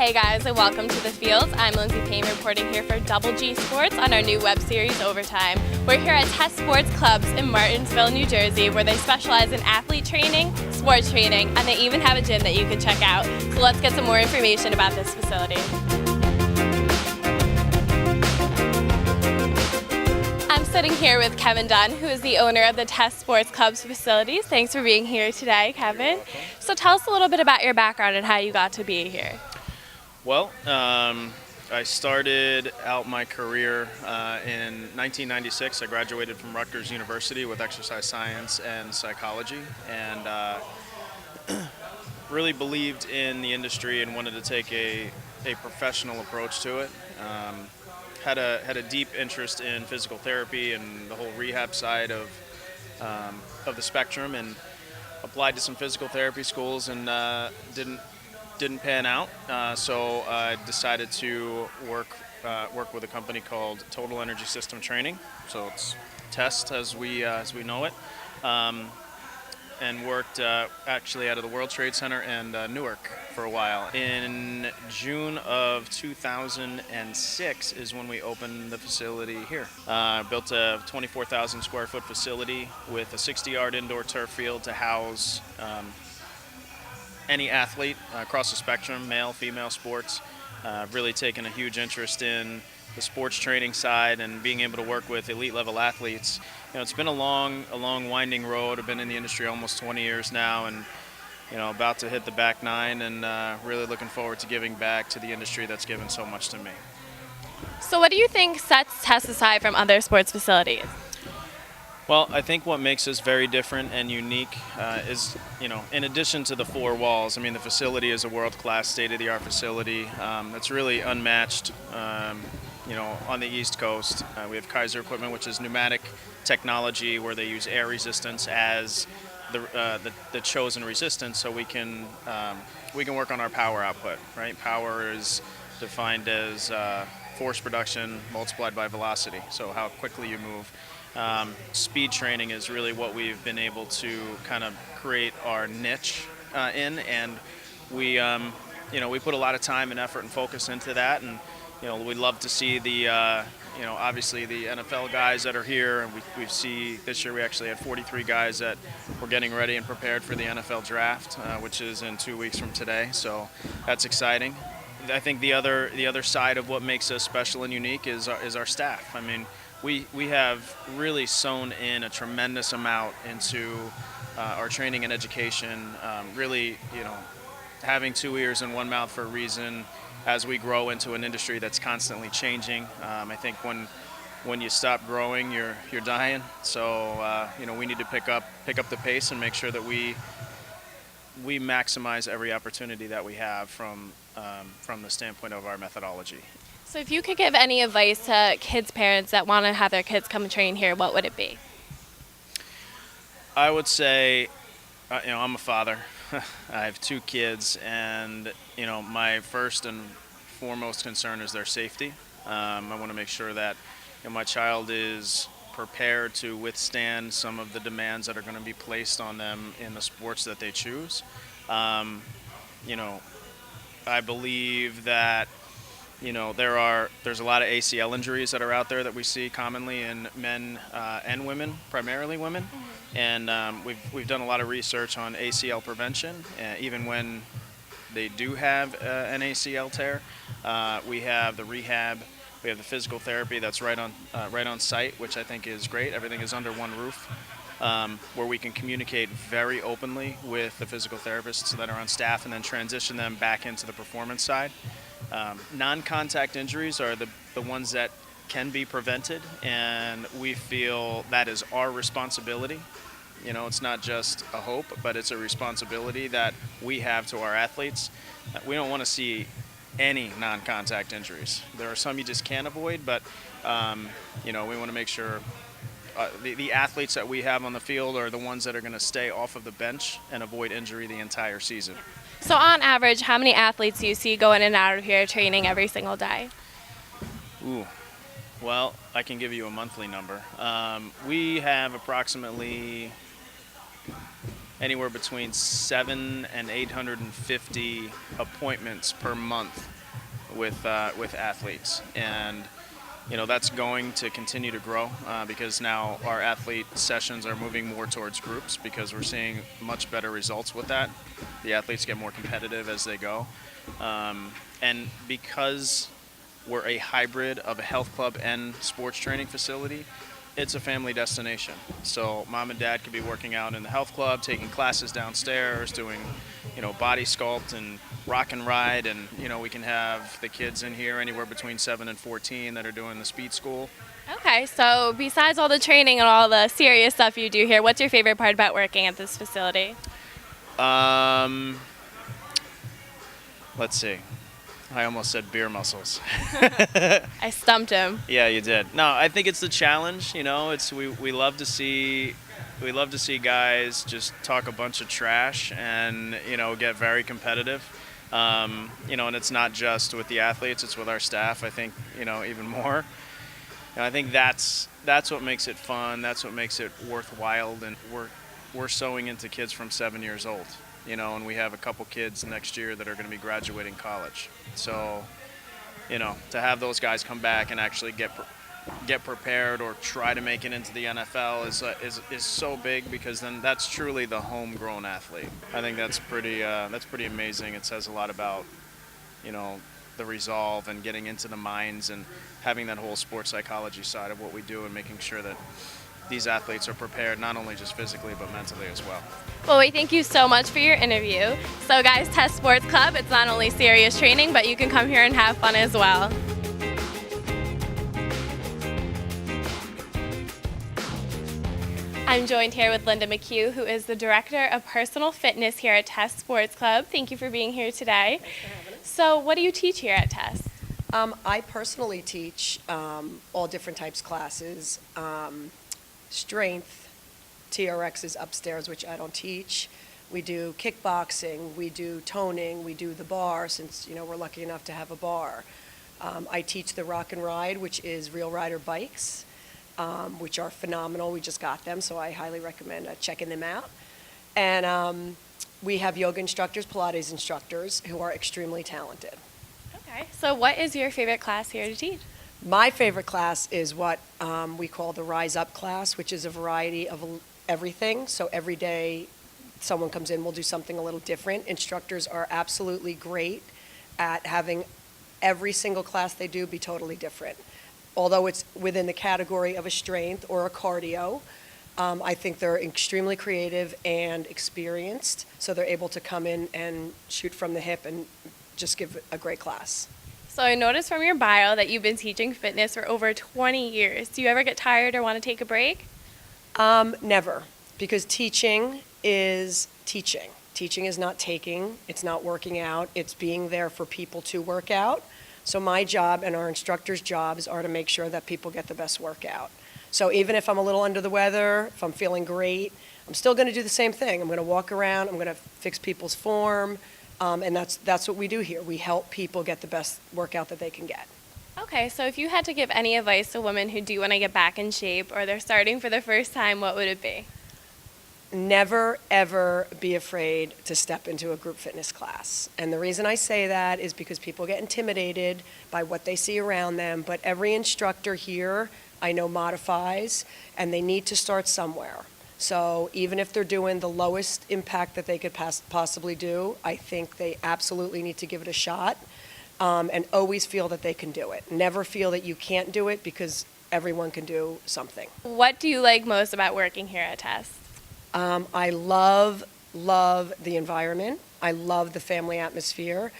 Hey guys, and welcome to The Fields. I'm Lindsay Payne reporting here for Double G Sports on our new web series, Overtime. We're here at Test Sports Clubs in Martinsville, New Jersey, where they specialize in athlete training, sports training, and they even have a gym that you can check out. So let's get some more information about this facility. I'm sitting here with Kevin Dunn, who is the owner of the Test Sports Clubs facilities. Thanks for being here today, Kevin. So tell us a little bit about your background and how you got to be here. Well, I started out my career in 1996. I graduated from Rutgers University with exercise science and psychology, and really believed in the industry and wanted to take a professional approach to it. Had a deep interest in physical therapy and the whole rehab side of the spectrum, and applied to some physical therapy schools and didn't pan out, so I decided to work with a company called Total Energy System Training. So it's TEST as we know it, and worked actually out of the World Trade Center and Newark for a while. In June of 2006 is when we opened the facility here. Built a 24,000 square foot facility with a 60-yard indoor turf field to house any athlete across the spectrum, male, female sports. Really taken a huge interest in the sports training side and being able to work with elite level athletes. You know, it's been a long winding road. I've been in the industry almost 20 years now, and about to hit the back nine, and really looking forward to giving back to the industry that's given so much to me. So what do you think sets Test aside from other sports facilities? Well, I think what makes us very different and unique is, in addition to the four walls, I mean, the facility is a world-class, state-of-the-art facility that's really unmatched, on the East Coast. We have Kaiser equipment, which is pneumatic technology where they use air resistance as the chosen resistance, so we can work on our power output, right? Power is defined as force production multiplied by velocity, so how quickly you move. Speed training is really what we've been able to kind of create our niche in, and we put a lot of time and effort and focus into that, and we'd love to see the obviously the NFL guys that are here, and we see this year we actually had 43 guys that were getting ready and prepared for the NFL draft, which is in 2 weeks from today, so that's exciting. I think the other side of what makes us special and unique is our staff. I mean, we have really sewn in a tremendous amount into our training and education, really, having two ears and one mouth for a reason as we grow into an industry that's constantly changing. I think when you stop growing, you're dying. So, we need to pick up the pace and make sure that we maximize every opportunity that we have from the standpoint of our methodology. So if you could give any advice to kids' parents that want to have their kids come and train here, what would it be? I would say, I'm a father. I have two kids, and my first and foremost concern is their safety. I want to make sure that my child is prepared to withstand some of the demands that are going to be placed on them in the sports that they choose. I believe that there's a lot of ACL injuries that are out there that we see commonly in men and women, primarily women, and we've done a lot of research on ACL prevention. Even when they do have an ACL tear, we have the rehab, we have the physical therapy that's right on site, which I think is great. Everything is under one roof, where we can communicate very openly with the physical therapists that are on staff, and then transition them back into the performance side. Non-contact injuries are the ones that can be prevented, and we feel that is our responsibility. It's not just a hope, but it's a responsibility that we have to our athletes. We don't want to see any non-contact injuries. There are some you just can't avoid, but we want to make sure the athletes that we have on the field are the ones that are going to stay off of the bench and avoid injury the entire season. So on average, how many athletes do you see going in and out of here training every single day? Well, I can give you a monthly number. We have approximately anywhere between 7 and 850 appointments per month with athletes, and that's going to continue to grow because now our athlete sessions are moving more towards groups because we're seeing much better results with that. The athletes get more competitive as they go, and because we're a hybrid of a health club and sports training facility, it's a family destination. So mom and dad could be working out in the health club, taking classes downstairs, doing, body sculpt and rock and ride, and we can have the kids in here anywhere between 7 and 14 that are doing the speed school. Okay, so besides all the training and all the serious stuff you do here, what's your favorite part about working at this facility? Let's see. I almost said beer muscles. I stumped him. Yeah, you did. No, I think it's the challenge. We love to see guys just talk a bunch of trash and get very competitive. And it's not just with the athletes; it's with our staff. I think even more. And I think that's what makes it fun. That's what makes it worthwhile. And we're sewing into kids from 7 years old. And we have a couple kids next year that are going to be graduating college. So, to have those guys come back and actually get prepared or try to make it into the NFL is so big, because then that's truly the homegrown athlete. I think that's pretty amazing. It says a lot about, the resolve and getting into the minds and having that whole sports psychology side of what we do and making sure that these athletes are prepared not only just physically but mentally as well. Well, we thank you so much for your interview. So guys, Test Sports Club, it's not only serious training, but you can come here and have fun as well. I'm joined here with Linda Mchugh, who is the Director of Personal Fitness here at Test Sports Club. Thank you for being here today. Thanks for having us. So what do you teach here at Test? I personally teach all different types of classes. Strength, TRX is upstairs, which I don't teach. We do kickboxing, we do toning, we do the bar, since we're lucky enough to have a bar. I teach the rock and ride, which is Real Rider bikes, which are phenomenal. We just got them, so I highly recommend checking them out. And we have yoga instructors, Pilates instructors, who are extremely talented. Okay, so what is your favorite class here to teach? My favorite class is what we call the Rise Up class, which is a variety of everything. So every day someone comes in, we'll do something a little different. Instructors are absolutely great at having every single class they do be totally different. Although it's within the category of a strength or a cardio, I think they're extremely creative and experienced, so they're able to come in and shoot from the hip and just give a great class. So I noticed from your bio that you've been teaching fitness for over 20 years. Do you ever get tired or want to take a break? Never, because teaching is teaching. Teaching is not taking, it's not working out, it's being there for people to work out. So my job and our instructors' jobs are to make sure that people get the best workout. So even if I'm a little under the weather, if I'm feeling great, I'm still going to do the same thing. I'm going to walk around, I'm going to fix people's form, and that's what we do here. We help people get the best workout that they can get. Okay, so if you had to give any advice to women who do want to get back in shape or they're starting for the first time, what would it be? Never, ever be afraid to step into a group fitness class. And the reason I say that is because people get intimidated by what they see around them, but every instructor here I know modifies, and they need to start somewhere. So even if they're doing the lowest impact that they could possibly do, I think they absolutely need to give it a shot, and always feel that they can do it. Never feel that you can't do it, because everyone can do something. What do you like most about working here at Test? I love the environment. I love the family atmosphere.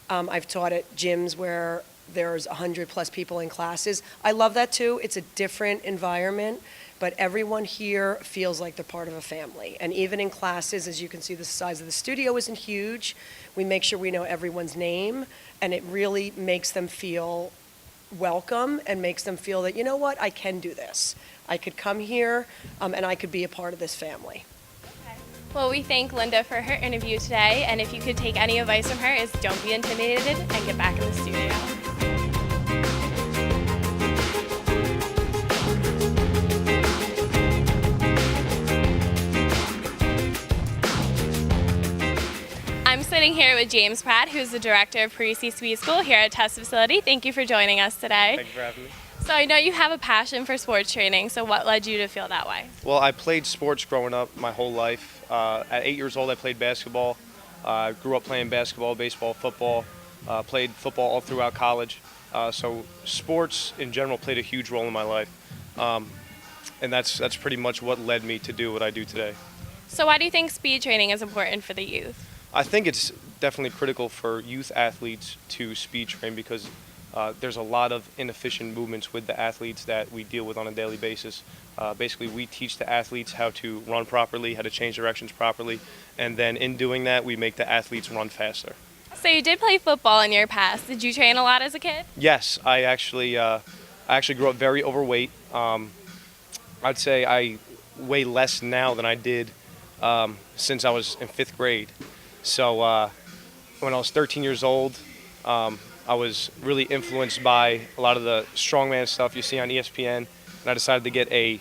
I've taught at gyms where there's 100+ people in classes. I love that too. It's a different environment, but everyone here feels like they're part of a family. And even in classes, as you can see, the size of the studio isn't huge. We make sure we know everyone's name, and it really makes them feel welcome and makes them feel that, you know what, I can do this. I could come here and I could be a part of this family. Okay. Well, we thank Linda for her interview today, and if you could take any advice from her, is don't be intimidated and get back in the studio. Sitting here with James Pratt, who's the director of Parisi Speed School here at Test Facility. Thank you for joining us today. Thank you for having me. So I know you have a passion for sports training, so what led you to feel that way? Well, I played sports growing up my whole life. At 8 years old, I played basketball. I grew up playing basketball, baseball, football. Played football all throughout college. So sports in general played a huge role in my life. And that's pretty much what led me to do what I do today. So why do you think speed training is important for the youth? I think it's definitely critical for youth athletes to speed train because there's a lot of inefficient movements with the athletes that we deal with on a daily basis. Basically, we teach the athletes how to run properly, how to change directions properly, and then in doing that, we make the athletes run faster. So you did play football in your past. Did you train a lot as a kid? Yes, I actually grew up very overweight. I'd say I weigh less now than I did since I was in 5th grade. So when I was 13 years old, I was really influenced by a lot of the strongman stuff you see on ESPN, and I decided to get a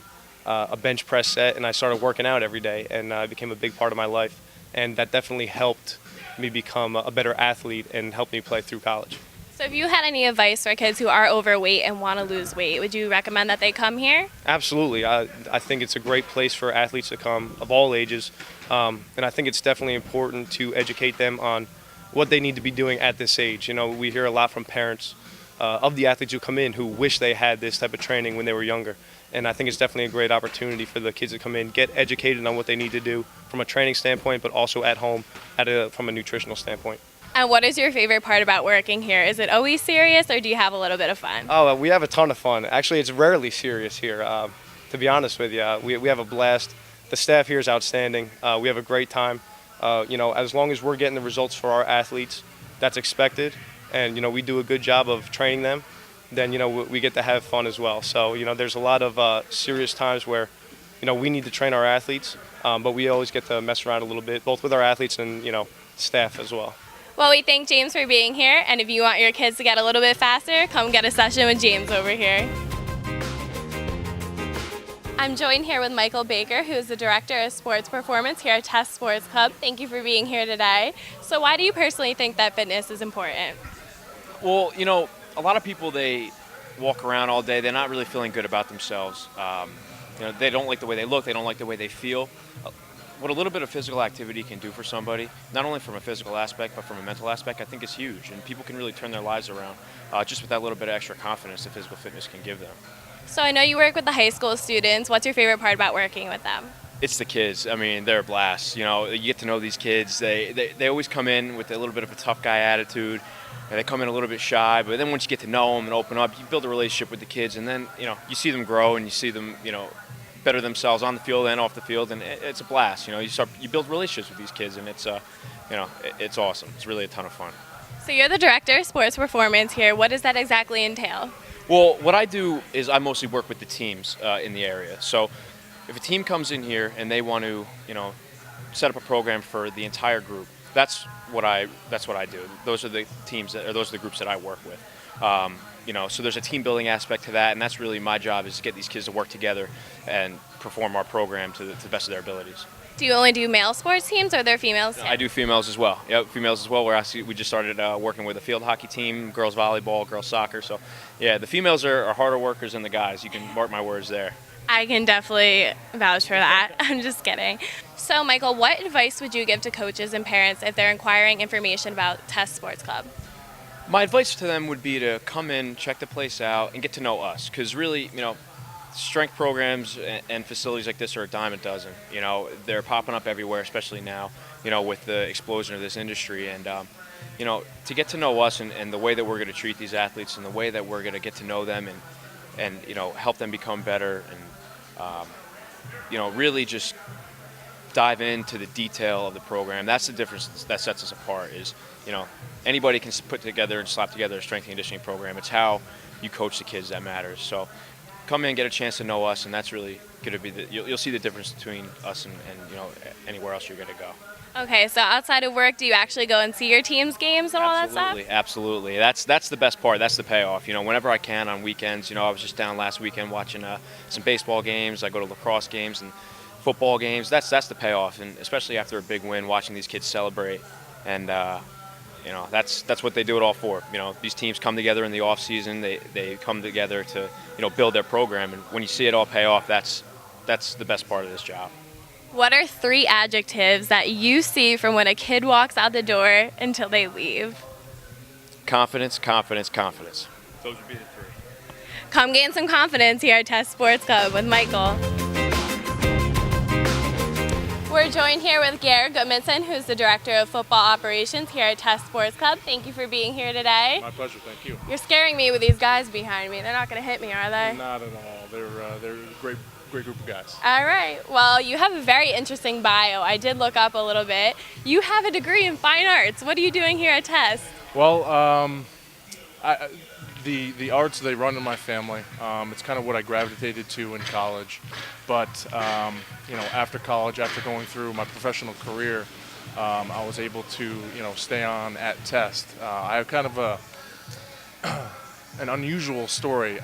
bench press set, and I started working out every day, and it became a big part of my life, and that definitely helped me become a better athlete and helped me play through college. So if you had any advice for kids who are overweight and want to lose weight, would you recommend that they come here? Absolutely. I think it's a great place for athletes to come of all ages, and I think it's definitely important to educate them on what they need to be doing at this age. You know, we hear a lot from parents of the athletes who come in who wish they had this type of training when they were younger. And I think it's definitely a great opportunity for the kids to come in, get educated on what they need to do from a training standpoint, but also at home from a nutritional standpoint. And what is your favorite part about working here? Is it always serious, or do you have a little bit of fun? Oh, we have a ton of fun. Actually, it's rarely serious here, to be honest with you. We have a blast. The staff here is outstanding. We have a great time. As long as we're getting the results for our athletes, that's expected, and we do a good job of training them, then we get to have fun as well. So there's a lot of serious times where we need to train our athletes, but we always get to mess around a little bit, both with our athletes and staff as well. Well, we thank James for being here, and if you want your kids to get a little bit faster, come get a session with James over here. I'm joined here with Michael Baker, who is the Director of Sports Performance here at Test Sports Club. Thank you for being here today. So why do you personally think that fitness is important? Well, a lot of people, they walk around all day, they're not really feeling good about themselves. They don't like the way they look, they don't like the way they feel. What a little bit of physical activity can do for somebody, not only from a physical aspect, but from a mental aspect, I think is huge. And people can really turn their lives around just with that little bit of extra confidence that physical fitness can give them. So I know you work with the high school students. What's your favorite part about working with them? It's the kids. I mean, they're a blast. You get to know these kids. They always come in with a little bit of a tough guy attitude. And they come in a little bit shy, but then once you get to know them and open up, you build a relationship with the kids, and then you see them grow and you see them better themselves on the field and off the field, and it's a blast. You build relationships with these kids, and it's it's awesome. It's really a ton of fun. So you're the Director of Sports Performance here. What does that exactly entail? Well, what I do is I mostly work with the teams in the area. So if a team comes in here and they want to, set up a program for the entire group, that's what I do. Those are the teams those are the groups that I work with. So there's a team building aspect to that, and that's really my job, is to get these kids to work together and perform our program to the best of their abilities. Do you only do male sports teams, or are there females too? I do females as well. Yep, females as well. We just started working with a field hockey team, girls volleyball, girls soccer. So, yeah, the females are harder workers than the guys. You can mark my words there. I can definitely vouch for that. I'm just kidding. So, Michael, what advice would you give to coaches and parents if they're inquiring information about Test Sports Club? My advice to them would be to come in, check the place out, and get to know us. Because really, strength programs and facilities like this are a dime a dozen. They're popping up everywhere, especially now, with the explosion of this industry. And, to get to know us and the way that we're going to treat these athletes and the way that we're going to get to know them and help them become better and, really just dive into the detail of the program. That's the difference that sets us apart is, anybody can put together and slap together a strength and conditioning program. It's how you coach the kids that matters. So come in, get a chance to know us, and that's really going to be you'll see the difference between us and anywhere else you're going to go. Okay, so outside of work, do you actually go and see your team's games and all that stuff? Absolutely. That's the best part. That's the payoff. Whenever I can on weekends, I was just down last weekend watching some baseball games. I go to lacrosse games and football games. That's the payoff, and especially after a big win, watching these kids celebrate. and that's what they do it all for. These teams come together in the off season. They come together to build their program, and when you see it all pay off, that's the best part of this job. What are 3 adjectives that you see from when a kid walks out the door until they leave? Confidence, confidence, confidence. Those would be the 3. Come gain some confidence here at Test Sports Club with Michael. We're joined here with Goodman, who's the Director of Football Operations here at Test Sports Club. Thank you for being here today. My pleasure, thank you. You're scaring me with these guys behind me. They're not going to hit me, are they? Not at all. They're a great group of guys. All right. Well, you have a very interesting bio. I did look up a little bit. You have a degree in fine arts. What are you doing here at Test? Well, the arts, they run in my family. It's kind of what I gravitated to in college. But, after college, after going through my professional career, I was able to, stay on at Test. I have kind of an unusual story.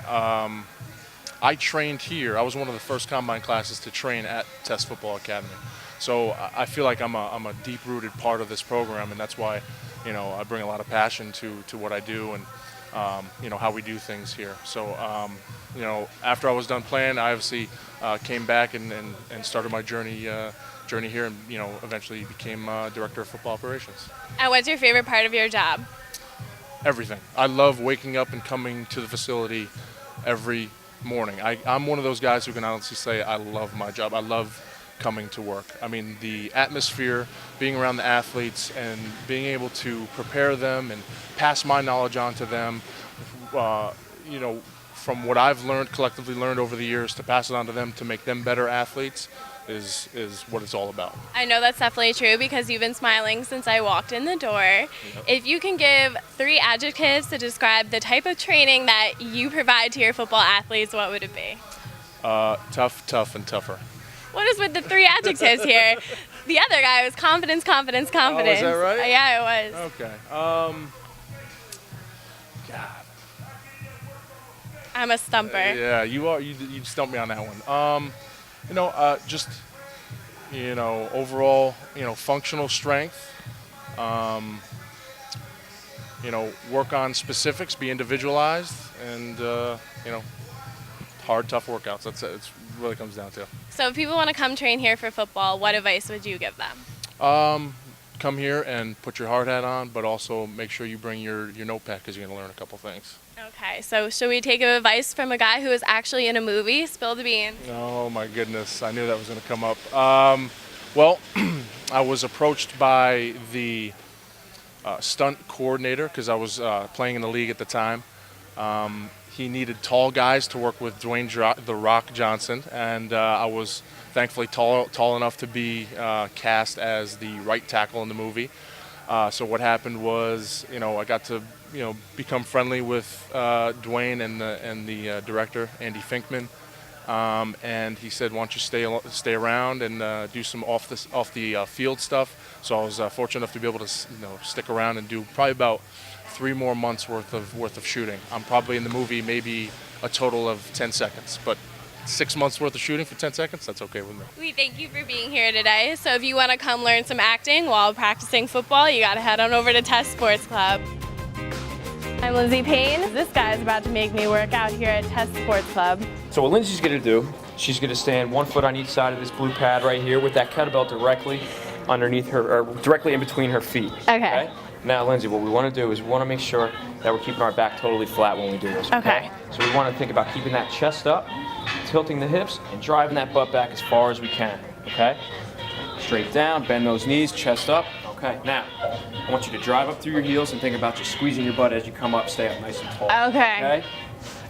I trained here. I was one of the first combine classes to train at Test Football Academy. So I feel like I'm a deep-rooted part of this program, and that's why, I bring a lot of passion to what I do and, how we do things here. So, after I was done playing, I obviously came back and started my journey here, and eventually became Director of Football Operations. And what's your favorite part of your job? Everything. I love waking up and coming to the facility every morning. I'm one of those guys who can honestly say I love my job. I love coming to work. I mean, the atmosphere, being around the athletes and being able to prepare them and pass my knowledge on to them, from what I've collectively learned over the years, to pass it on to them to make them better athletes is what it's all about. I know that's definitely true because you've been smiling since I walked in the door. Yep. If you can give 3 adjectives to describe the type of training that you provide to your football athletes, what would it be? Tough, tough, and tougher. What is with the 3 adjectives here? The other guy was confidence, confidence, confidence. Oh, is that right? Yeah, it was. Okay. God. I'm a stumper. Yeah, you are. You stumped me on that one. Just overall, functional strength. Work on specifics, be individualized, and hard, tough workouts. That's it. It really comes down to. So if people want to come train here for football, what advice would you give them? Come here and put your hard hat on, but also make sure you bring your notepad because you're going to learn a couple things. Okay, so should we take advice from a guy who is actually in a movie? Spill the beans. Oh my goodness, I knew that was going to come up. Well, I was approached by the stunt coordinator because I was playing in the league at the time. He needed tall guys to work with Dwayne "The Rock" Johnson, and I was thankfully tall enough to be cast as the right tackle in the movie. So what happened was, I got to, become friendly with Dwayne and the director, Andy Finkman, and he said, "Why don't you stay around and do some off the field stuff?" So I was fortunate enough to be able to, stick around and do probably about 3 more months worth of shooting. I'm probably in the movie maybe a total of 10 seconds, but 6 months worth of shooting for 10 seconds, that's okay with me. We thank you for being here today. So if you want to come learn some acting while practicing football, you got to head on over to Test Sports Club. I'm Lindsay Payne. This guy's about to make me work out here at Test Sports Club. So what Lindsay's going to do, she's going to stand 1 foot on each side of this blue pad right here with that kettlebell directly underneath her, or directly in between her feet. Okay. Now, Lindsay, what we want to do is we want to make sure that we're keeping our back totally flat when we do this. Okay. So we want to think about keeping that chest up, tilting the hips, and driving that butt back as far as we can. Okay? Straight down, bend those knees, chest up. Okay. Now, I want you to drive up through your heels and think about just squeezing your butt as you come up. Stay up nice and tall. Okay.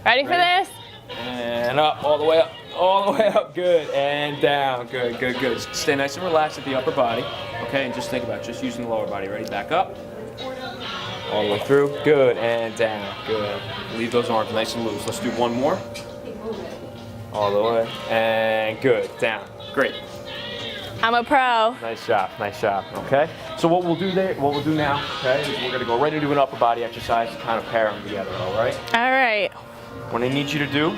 Ready for this? And up, all the way up. All the way up, good, and down, good, good, good. Stay nice and relaxed at the upper body, okay, and just think about just using the lower body. Ready, back up, all the way through, good, and down, good. Leave those arms nice and loose. Let's do 1 more. All the way, and good, down, great. I'm a pro. Nice job, okay? So what we'll do now, okay, is we're gonna go right into an upper body exercise to kind of pair them together, all right? All right. What I need you to do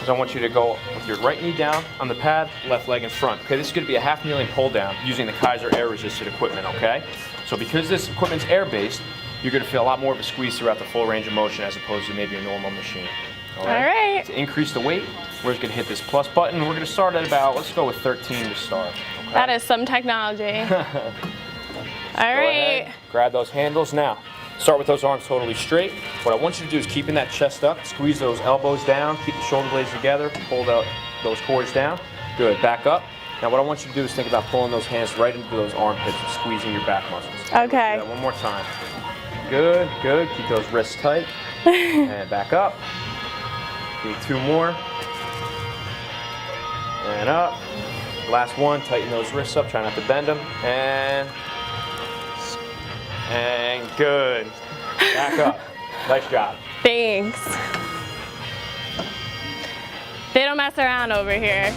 is I want you to go with your right knee down on the pad, left leg in front. Okay, this is going to be a half kneeling pull down using the Kaiser air resisted equipment, okay? So because this equipment's air based, you're going to feel a lot more of a squeeze throughout the full range of motion as opposed to maybe a normal machine. All right. To increase the weight, we're just going to hit this plus button. We're going to start at about, let's go with 13 to start. Okay? That is some technology. All right. Ahead, grab those handles now. Start with those arms totally straight. What I want you to do is keeping that chest up, squeeze those elbows down, keep the shoulder blades together, pull those cords down. Good, back up. Now what I want you to do is think about pulling those hands right into those armpits and squeezing your back muscles. Okay. Do that one more time. Good, good. Keep those wrists tight. And back up. Do 2 more. And up. Last one, tighten those wrists up, try not to bend them. And good. Back up. Nice job. Thanks. They don't mess around over here.